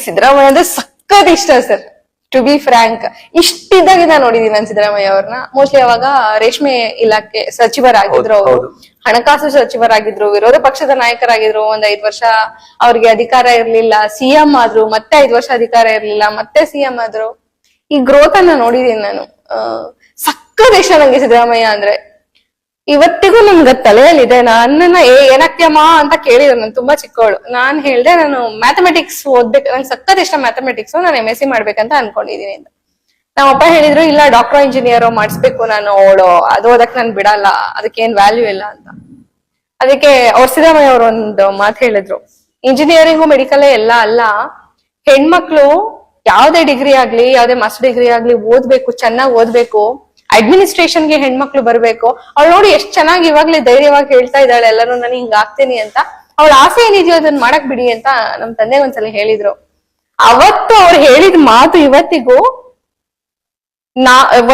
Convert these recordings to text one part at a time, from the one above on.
ಸಿದ್ದರಾಮಯ್ಯ ಅಂದ್ರೆ ಸಖತ್ ಇಷ್ಟ ಸರ್. ಟು ಬಿ ಫ್ರಾಂಕ್, ಇಷ್ಟಿದ್ದಾಗಿಂದ ನೋಡಿದೀನಿ ನಾನು ಸಿದ್ದರಾಮಯ್ಯ ಅವ್ರನ್ನ. ಮೋಸ್ಟ್ಲಿ ಅವಾಗ ರೇಷ್ಮೆ ಇಲಾಖೆ ಸಚಿವರಾಗಿದ್ರು ಅವರು, ಹಣಕಾಸು ಸಚಿವರಾಗಿದ್ರು, ವಿರೋಧ ಪಕ್ಷದ ನಾಯಕರಾಗಿದ್ರು. 5 ವರ್ಷ ಅವ್ರಿಗೆ ಅಧಿಕಾರ ಇರ್ಲಿಲ್ಲ, ಸಿಎಂ ಆದ್ರು, ಮತ್ತೆ 5 ವರ್ಷ ಅಧಿಕಾರ ಇರ್ಲಿಲ್ಲ, ಮತ್ತೆ ಸಿಎಂ ಆದ್ರು. ಈ ಗ್ರೋತ್ ಅನ್ನ ನೋಡಿದೀನಿ ನಾನು. ಸಖತ್ ಇಷ್ಟ ನಂಗೆ ಸಿದ್ದರಾಮಯ್ಯ ಅಂದ್ರೆ. ಇವತ್ತಿಗೂ ನನ್ಗ ತಲೆಯಲ್ಲಿದೆ. ನನ್ನನ್ನ ಏನಾಗ್ತೀಯಮ್ಮ ಅಂತ ಕೇಳಿದ್ರು, ನಾನು ತುಂಬಾ ಚಿಕ್ಕವಳು. ನಾನ್ ಹೇಳ್ದೆ ನಾನು ಮ್ಯಾಥಮೆಟಿಕ್ಸ್ ಓದ್ಬೇಕು, ನಂಗೆ ಸಖತ್ ಇಷ್ಟ ಮ್ಯಾಥಮೆಟಿಕ್ಸ್, ನಾನು MSc ಮಾಡ್ಬೇಕಂತ ಅನ್ಕೊಂಡಿದೀನಿ ಅಂತ. ನಮ್ಮಪ್ಪ ಹೇಳಿದ್ರು, ಇಲ್ಲ ಡಾಕ್ಟರ್ ಇಂಜಿನಿಯರ್ ಮಾಡಿಸ್ಬೇಕು ನಾನು, ಅದು ಓದಕ್ ನನ್ ಬಿಡಲ್ಲ, ಅದಕ್ಕೇನ್ ವ್ಯಾಲ್ಯೂ ಇಲ್ಲ ಅಂತ. ಅದಕ್ಕೆ ಸಿದ್ದರಾಮಯ್ಯ ಅವರು ಒಂದು ಮಾತು ಹೇಳಿದ್ರು, ಇಂಜಿನಿಯರಿಂಗು ಮೆಡಿಕಲ್ ಎಲ್ಲ ಅಲ್ಲ, ಹೆಣ್ಮಕ್ಳು ಯಾವ್ದೇ ಡಿಗ್ರಿ ಆಗ್ಲಿ, ಯಾವ್ದೇ ಮಾಸ್ಟರ್ ಡಿಗ್ರಿ ಆಗ್ಲಿ ಓದ್ಬೇಕು, ಚೆನ್ನಾಗಿ ಓದ್ಬೇಕು, ಅಡ್ಮಿನಿಸ್ಟ್ರೇಷನ್ಗೆ ಹೆಣ್ಮಕ್ಳು ಬರ್ಬೇಕು. ಅವಳು ನೋಡಿ ಎಷ್ಟ್ ಚೆನ್ನಾಗಿ ಇವಾಗ್ಲೇ ಧೈರ್ಯವಾಗಿ ಹೇಳ್ತಾ ಇದ್ದಾಳೆ, ಎಲ್ಲರೂ ನಾನು ಹಿಂಗ ಆಗ್ತೇನಿ ಅಂತ. ಅವಳ ಆಸೆ ಏನಿದೆಯೋ ಅದನ್ನ ಮಾಡಕ್ ಬಿಡಿ ಅಂತ ನಮ್ ತಂದೆ ಒಂದ್ಸಲ ಹೇಳಿದ್ರು. ಅವತ್ತು ಅವ್ರು ಹೇಳಿದ ಮಾತು ಇವತ್ತಿಗೂ,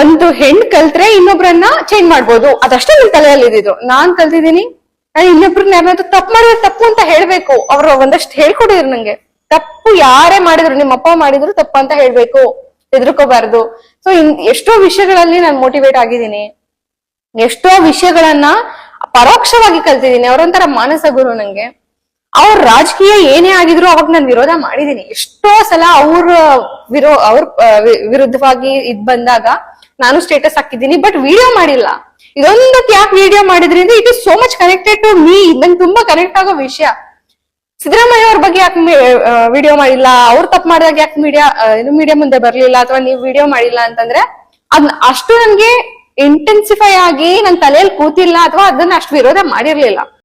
ಒಂದು ಹೆಣ್ ಕಲ್ತ್ರೆ ಇನ್ನೊಬ್ರನ್ನ ಚೇಂಜ್ ಮಾಡ್ಬೋದು, ಅದಷ್ಟೇ ನನ್ ತಲೆಯಲ್ಲಿ ಇದ್ದಿದ್ದು. ನಾನ್ ಕಲ್ತಿದ್ದೀನಿ, ನಾನು ಇನ್ನೊಬ್ರನ್ನ ಯಾರಾದ್ರೂ ತಪ್ಪು ಮಾಡಿದ್ರೆ ತಪ್ಪು ಅಂತ ಹೇಳ್ಬೇಕು. ಅವ್ರು ಒಂದಷ್ಟು ಹೇಳ್ಕೊಡಿದ್ರು ನಂಗೆ, ತಪ್ಪು ಯಾರೇ ಮಾಡಿದ್ರು, ನಿಮ್ಮ ಅಪ್ಪ ಮಾಡಿದ್ರು ತಪ್ಪು ಅಂತ ಹೇಳ್ಬೇಕು, ಹೆದರ್ಕೋಬಾರ್ದು. ಸೊ ಎಷ್ಟೋ ವಿಷಯಗಳಲ್ಲಿ ನಾನು ಮೋಟಿವೇಟ್ ಆಗಿದ್ದೀನಿ, ಎಷ್ಟೋ ವಿಷಯಗಳನ್ನ ಪರೋಕ್ಷವಾಗಿ ಕಲ್ತಿದ್ದೀನಿ. ಅವ್ರೊಂಥರ ಮಾನಸ ಗುರು ನಂಗೆ. ಅವ್ರ ರಾಜಕೀಯ ಏನೇ ಆಗಿದ್ರು ಅವಾಗ ನಾನು ವಿರೋಧ ಮಾಡಿದೀನಿ. ಎಷ್ಟೋ ಸಲ ಅವ್ರ ವಿರುದ್ಧವಾಗಿ ಇದ್ ಬಂದಾಗ ನಾನು ಸ್ಟೇಟಸ್ ಹಾಕಿದ್ದೀನಿ, ಬಟ್ ವಿಡಿಯೋ ಮಾಡಿಲ್ಲ. ಇದೊಂದಕ್ಕೆ ಯಾಕೆ ವಿಡಿಯೋ ಮಾಡಿದ್ರಿಂದ it is so much connected to me. ನಂಗೆ ತುಂಬಾ ಕನೆಕ್ಟ್ ಆಗೋ ವಿಷಯ. ಸಿದ್ದರಾಮಯ್ಯ ಅವ್ರ ಬಗ್ಗೆ ಯಾಕೆ ವಿಡಿಯೋ ಮಾಡಿಲ್ಲ, ಅವ್ರು ತಪ್ಪು ಮಾಡಿದಾಗ ಯಾಕೆ ಮೀಡಿಯಾ ಮುಂದೆ ಬರ್ಲಿಲ್ಲ, ಅಥವಾ ನೀವು ವಿಡಿಯೋ ಮಾಡಿಲ್ಲ ಅಂತಂದ್ರೆ ಅದ್ ಅಷ್ಟು ನನ್ಗೆ ಇಂಟೆನ್ಸಿಫೈ ಆಗಿ ನನ್ ತಲೆಯಲ್ಲಿ ಕೂತಿಲ್ಲ, ಅಥವಾ ಅದನ್ನ ಅಷ್ಟು ವಿರೋಧ ಮಾಡಿರ್ಲಿಲ್ಲ.